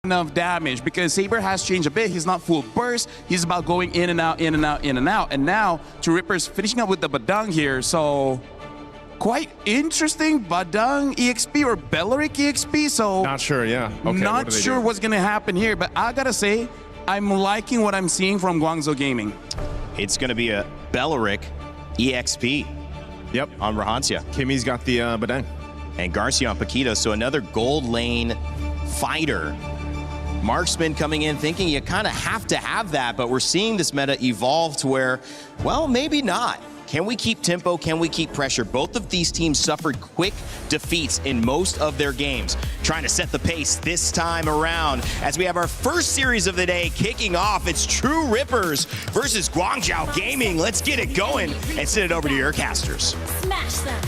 enough damage because Saber has changed a bit. He's not full burst. He's about going in and out, in and out, in and out. And now True Ripper's finishing up with the Badang here. So quite interesting. Badang EXP or Belleric EXP. So not sure, yeah. Okay, not sure what's going to happen here. But I got to say, I'm liking what I'm seeing from Guangzhou Gaming. It's going to be a Belleric EXP. Yep. On Rahancia. Kimmy's got the Badang. And Garcia on Paquito. So another gold lane fighter. Marksman coming in thinking you kind of have to have that, but we're seeing this meta evolve to where, well, maybe not. Can we keep tempo? Can we keep pressure? Both of these teams suffered quick defeats in most of their games. Trying to set the pace this time around as we have our first series of the day kicking off. It's True Rippers versus Guangzhou Gaming. Let's get it going and send it over to your casters. Smash them.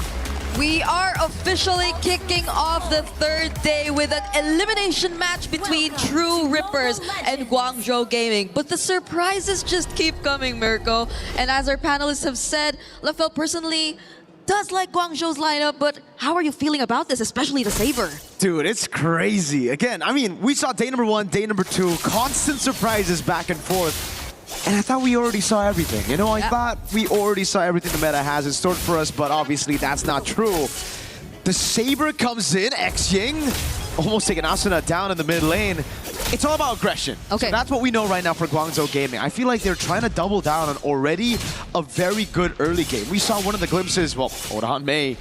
We are officially kicking off the third day with an elimination match between True Rippers and Guangzhou Gaming. But the surprises just keep coming, Mirko. And as our panelists have said, Lafel personally does like Guangzhou's lineup, but how are you feeling about this, especially the Saber? Dude, it's crazy. Again, I mean, we saw day number 1, day number 2, constant surprises back and forth. And I thought we already saw everything. You know, I thought we already saw everything the meta has in store for us, but obviously that's not true. The Saber comes in, X-Ying, almost taking Asuna down in the mid lane. It's all about aggression. Okay. So that's what we know right now for Guangzhou Gaming. I feel like they're trying to double down on already a very good early game. We saw one of the glimpses, well, hold on, May.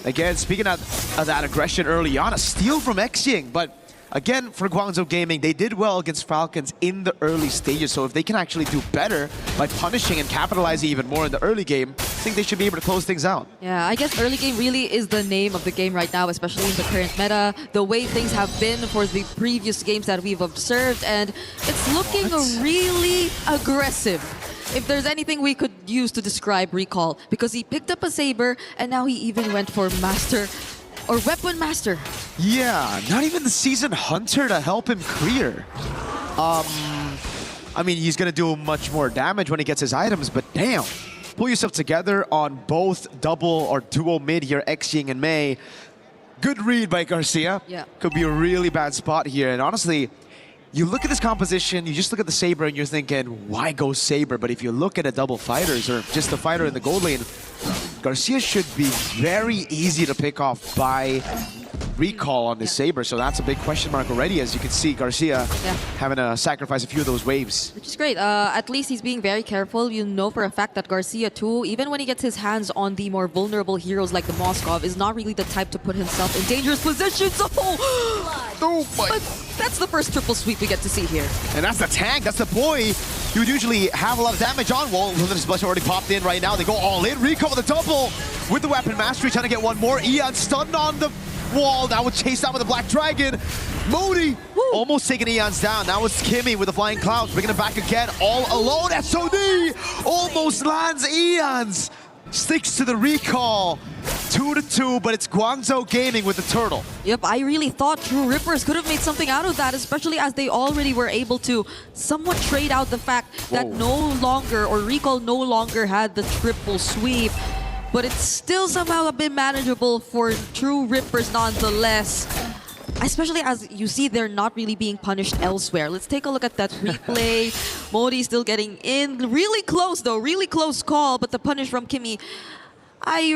Again, speaking of that aggression early on, a steal from X-Ying, but again, for Guangzhou Gaming, they did well against Falcons in the early stages, so if they can actually do better by punishing and capitalizing even more in the early game, I think they should be able to close things out. Yeah, I guess early game really is the name of the game right now, especially in the current meta, the way things have been for the previous games that we've observed, and it's looking really aggressive. If there's anything we could use to describe Recall, because he picked up a Saber, and now he even went for Master or Weapon Master. Yeah, not even the Seasoned Hunter to help him clear. I mean, he's going to do much more damage when he gets his items, but damn. Pull yourself together on both double or duo mid here, X-Ying and Mei. Good read by Garcia. Yeah. Could be a really bad spot here. And honestly, you look at this composition, you just look at the Saber and you're thinking, why go Saber? But if you look at a double fighters or just the fighter in the gold lane, Garcia should be very easy to pick off by Recall on this Saber. So that's a big question mark already, as you can see Garcia having to sacrifice a few of those waves. Which is great. At least he's being very careful. You know for a fact that Garcia too, even when he gets his hands on the more vulnerable heroes like the Moskov, is not really the type to put himself in dangerous positions. Oh my. But that's the first triple sweep we get to see here. And that's the tank, that's the boy you would usually have a lot of damage on. Well, Wilderness Blush already popped in right now. They go all in. Recall with a double with the Weapon Mastery, trying to get one more. Eon stunned on the wall. Now would chase down with the Black Dragon. Modi almost taking Eons down. Now it's Kimmy with the Flying Clouds, bringing it back again, all alone. SOD almost lands Eons. Sticks to the Recall. 2-2, but it's Guangzhou Gaming with the turtle. Yep, I really thought True Rippers could have made something out of that, especially as they already were able to somewhat trade out the fact that Recall no longer had the triple sweep. But it's still somehow a bit manageable for True Rippers nonetheless. Especially as you see they're not really being punished elsewhere. Let's take a look at that replay. Modi still getting in. Really close though, really close call, but the punish from Kimmy. I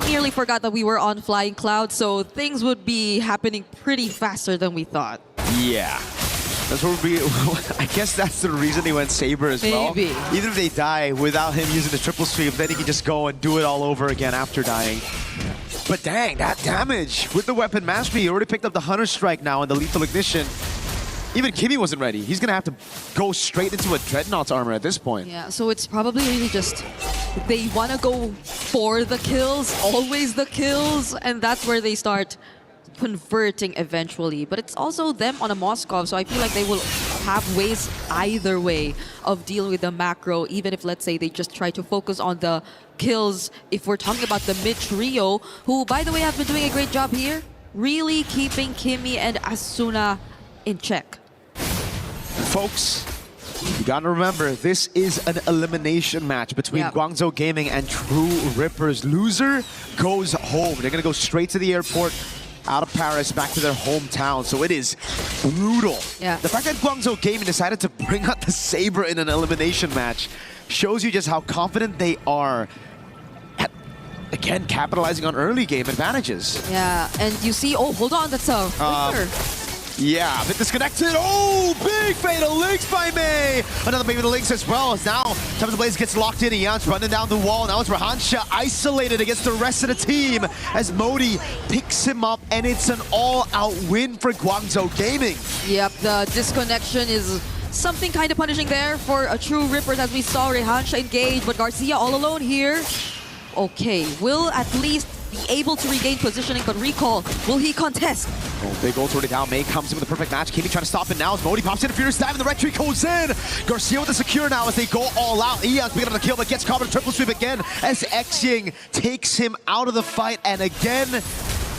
nearly forgot that we were on Flying Cloud, so things would be happening pretty faster than we thought. Yeah. That's what we. I guess that's the reason he went Saber as well. Maybe. Even if they die without him using the triple sweep, then he can just go and do it all over again after dying. But dang, that damage with the Weapon Mastery. He already picked up the Hunter Strike now and the Lethal Ignition. Even Kimmy wasn't ready. He's going to have to go straight into a Dreadnought's armor at this point. Yeah, so it's probably really just they want to go for the kills, always the kills, and that's where they start converting eventually. But it's also them on a Moskov, so I feel like they will have ways either way of dealing with the macro, even if, let's say, they just try to focus on the kills. If we're talking about the mid trio, who, by the way, have been doing a great job here, really keeping Kimmy and Asuna in check. Folks, you gotta remember, this is an elimination match between Guangzhou Gaming and True Rippers. Loser goes home. They're gonna go straight to the airport out of Paris back to their hometown. So it is brutal. Yeah. The fact that Guangzhou Gaming decided to bring out the Saber in an elimination match shows you just how confident they are at, again, capitalizing on early game advantages. Yeah, and you see, oh, hold on, that's a flicker. Yeah, a bit disconnected. Oh, big fatal links by May. Another fatal links as well. As now, Time to Blaze gets locked in. Ian's running down the wall. Now it's Rahansha isolated against the rest of the team as Modi picks him up, and it's an all-out win for Guangzhou Gaming. Yep, the disconnection is something kind of punishing there for a true Rippers as we saw Rehansha engage, but Garcia all alone here. Okay, will at least be able to regain positioning, but Recall, will he contest? Oh, big ult already down. May comes in with the perfect match. Kimi trying to stop it now as Modi pops in a furious dive and the red tree goes in. Garcia with the secure now as they go all out. Eon's picking up the kill, but gets caught with a triple sweep again as Xing takes him out of the fight. And again,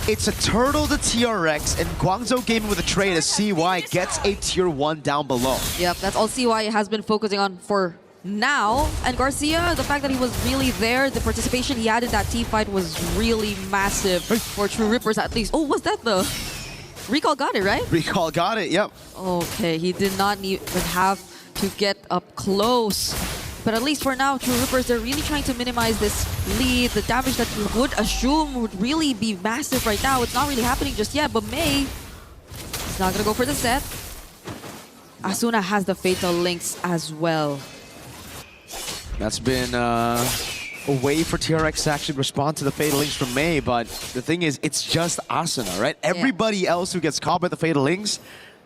it's a turtle to TRX, and Guangzhou Gaming with a trade as CY gets a tier 1 down below. Yep, that's all CY has been focusing on for now. And Garcia, the fact that he was really there, the participation he had in that team fight was really massive for True Rippers at least. Oh, was that the... Recall got it, right? Recall got it, yep. Okay, he did not even have to get up close. But at least for now, True Rippers, they're really trying to minimize this lead. The damage that you would assume would really be massive right now. It's not really happening just yet, but May is not going to go for the set. Asuna has the Fatal Links as well. That's been a way for TRX to actually respond to the Fatal Links from May, but the thing is, it's just Asuna, right? Everybody else who gets caught by the Fatal Links,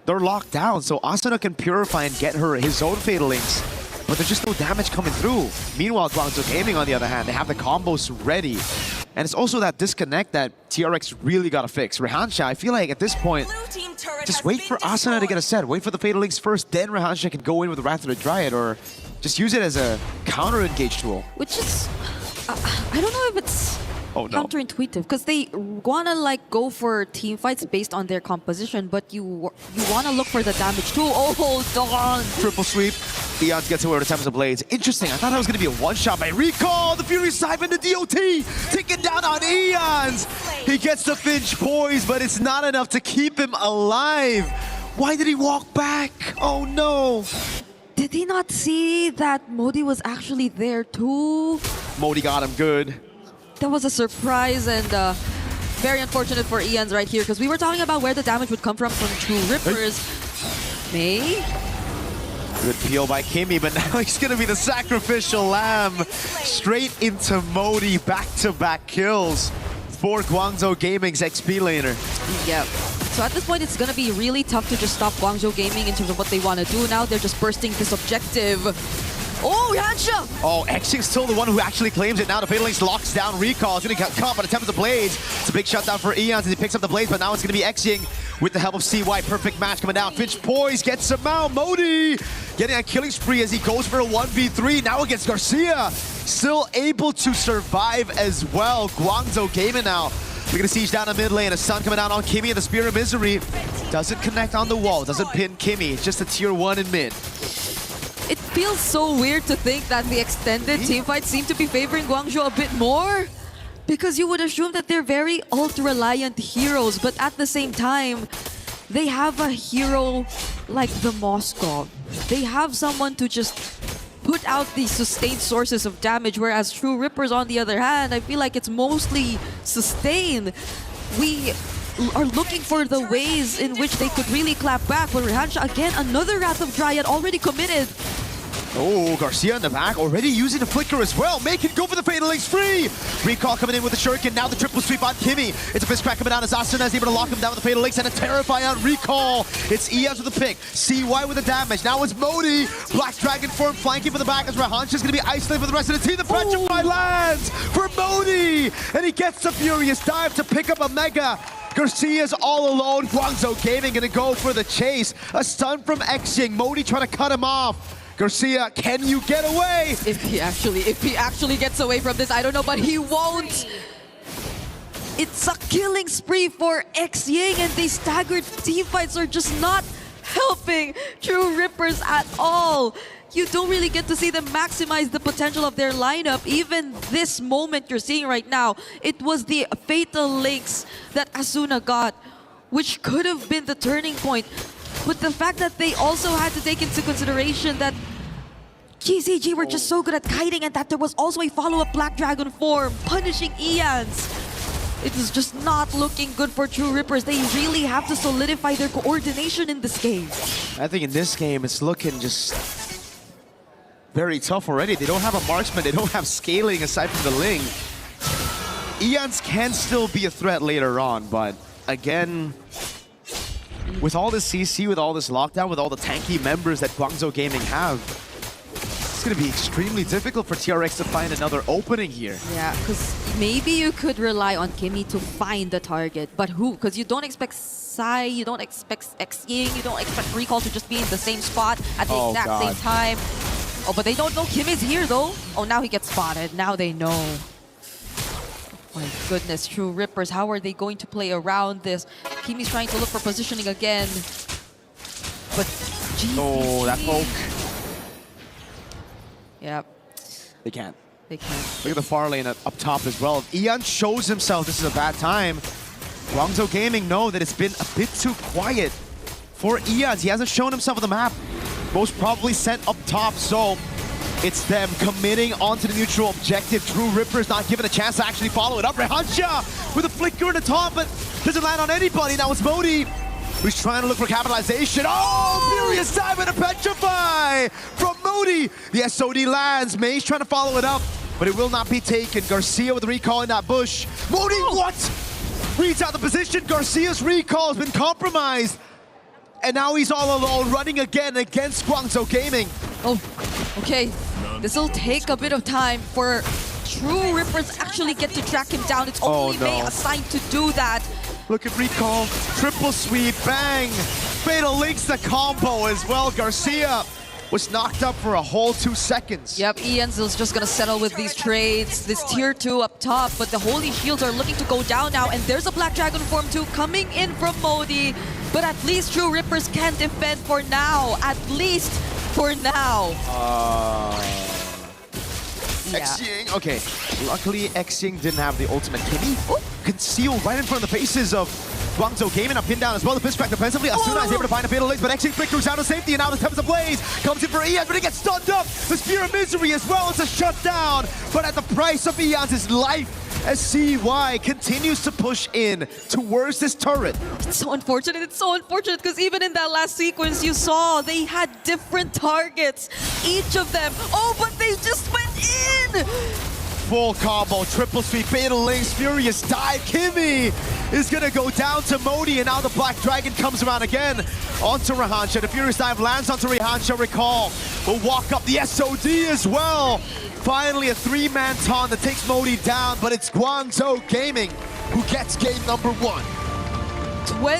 they're locked down, so Asuna can purify and get her his own Fatal Links, but there's just no damage coming through. Meanwhile, Guangzhou Gaming, on the other hand, they have the combos ready. And it's also that disconnect that TRX really got to fix. Rehansha, I feel like at this point, just wait for Asuna to get a set. Wait for the Fatal Links first, then Rehansha can go in with the Wrath of the Dryad, or just use it as a counter-engage tool. Which is... I don't know if it's counterintuitive, because they want to like go for team fights based on their composition, but you want to look for the damage too. Oh, hold on. Triple sweep. Eons gets away with the Time of Blades. Interesting. I thought that was going to be a one-shot by Recall. The Fury Siphon to DOT. Taking down on Eons. He gets the Finch poise, but it's not enough to keep him alive. Why did he walk back? Oh, no. Did he not see that Modi was actually there too? Modi got him good. That was a surprise and very unfortunate for Eons right here, because we were talking about where the damage would come from True Rippers. May? Good peel by Kimi, but now he's going to be the sacrificial lamb. Straight into Modi, back-to-back kills for Guangzhou Gaming's XP laner. Yep. So at this point, it's going to be really tough to just stop Guangzhou Gaming in terms of what they want to do now. They're just bursting this objective. Oh, Hansha! Oh, Xing's still the one who actually claims it now. The Fatal Links locks down Recall. He's going to get caught by the Tempest of Blades. It's a big shutdown for Eons as he picks up the Blades, but now it's going to be Xing with the help of CY. Perfect match coming down. Finch poise gets him out. Modi getting a killing spree as he goes for a 1v3. Now against Garcia. Still able to survive as well. Guangzhou Gaming now. We're going to siege down a mid lane. A stun coming out on Kimi and the Spear of Misery. Doesn't connect on the wall. Doesn't pin Kimi. Just a tier 1 in mid. It feels so weird to think that the extended teamfights seem to be favoring Guangzhou a bit more, because you would assume that they're very ult-reliant heroes, but at the same time, they have a hero like the Moskov. They have someone to just put out these sustained sources of damage, whereas True Rippers, on the other hand, I feel like it's mostly sustained. We are looking for the ways in which they could really clap back, but Rehansha, again, another Wrath of Dryad already committed. Oh, Garcia in the back, already using the flicker as well. Make it go for the Fatal Links free. Recall coming in with the Shuriken. Now the triple sweep on Kimi. It's a fist crack coming down as Asuna is able to lock him down with the Fatal Links and a Terrify on Recall. It's Eons with the pick. CY with the damage. Now it's Modi. Black Dragon form flanking from the back as Rahansha is going to be isolated for the rest of the team. The Petrify lands for Modi. And he gets the Furious Dive to pick up a Mega. Garcia's all alone. Guangzhou Gaming going to go for the chase. A stun from Xing. Modi trying to cut him off. Garcia, can you get away? If he actually gets away from this, I don't know, but he won't. It's a killing spree for Xing, and these staggered teamfights are just not helping True Rippers at all. you don't really get to see them maximize the potential of their lineup. Even this moment you're seeing right now, it was the fatal links that Asuna got, which could have been the turning point. But the fact that they also had to take into consideration that GCG were just so good at kiting and that there was also a follow-up Black Dragon form punishing Ians. It was just not looking good for True Rippers. They really have to solidify their coordination in this game. I think in this game, it's looking just very tough already. They don't have a marksman. They don't have scaling aside from the Ling. Ians can still be a threat later on, but again, with all this CC, with all this lockdown, with all the tanky members that Guangzhou Gaming have, it's going to be extremely difficult for TRX to find another opening here. Yeah, because maybe you could rely on Kimmy to find the target, but who? Because you don't expect Sai, you don't expect Xying, you don't expect Recall to just be in the same spot at the exact same time. Oh, but they don't know Kimmy's here though. Oh, now he gets spotted. Now they know. My goodness, True Rippers, how are they going to play around this? Kimmy's trying to look for positioning again. But GCG. Oh, that poke. Yep. They can't. They can't. Look at the far lane up top as well. If Ian shows himself this is a bad time, Guangzhou Gaming know that it's been a bit too quiet for Ian. He hasn't shown himself on the map. Most probably sent up top, so it's them committing onto the neutral objective. True Rippers not given a chance to actually follow it up. Rehansha with a flicker in the top, but doesn't land on anybody. Now it's Modi who's trying to look for capitalization. Oh, furious dive and a petrify from Modi. The SOD lands. May's trying to follow it up, but it will not be taken. Garcia with the recall in that bush. Modi, what? Reads out the position. Garcia's recall has been compromised. And now he's all alone, running again against Guangzhou Gaming. Oh, okay. This will take a bit of time for True Rippers actually get to track him down. It's only May assigned to do that. Look at recall, triple sweep, bang! Fatal links the combo as well. Garcia was knocked up for a whole 2 seconds. Yep, Ianzil's just gonna settle with these trades. This tier 2 up top, but the Holy Shields are looking to go down now, and there's a Black Dragon form 2 coming in from Modi. But at least True Rippers can defend for now. At least for now. Xying, okay. Luckily, Xying didn't have the ultimate. Kimmy concealed right in front of the faces of Guangzhou Gaming. A pin down as well. The fist back defensively. Asuna is able to find a fatal link, but Xying flickers out of safety, and now the Tempest Ablaze comes in for Ian, but he gets stunned up. The Spear of Misery as well. It's a shutdown, but at the price of Ian's life, as CY continues to push in towards this turret. It's so unfortunate. It's so unfortunate because even in that last sequence you saw, they had different targets. Each of them. Oh, but they just went in! Full combo, triple sweep, fatal links, furious dive. Kimmy is gonna go down to Modi, and now the Black Dragon comes around again onto Rehansha. The furious dive lands onto Rehansha. Recall will walk up the SOD as well. Finally, a 3-man taunt that takes Modi down, but it's Guangzhou Gaming who gets game number 1.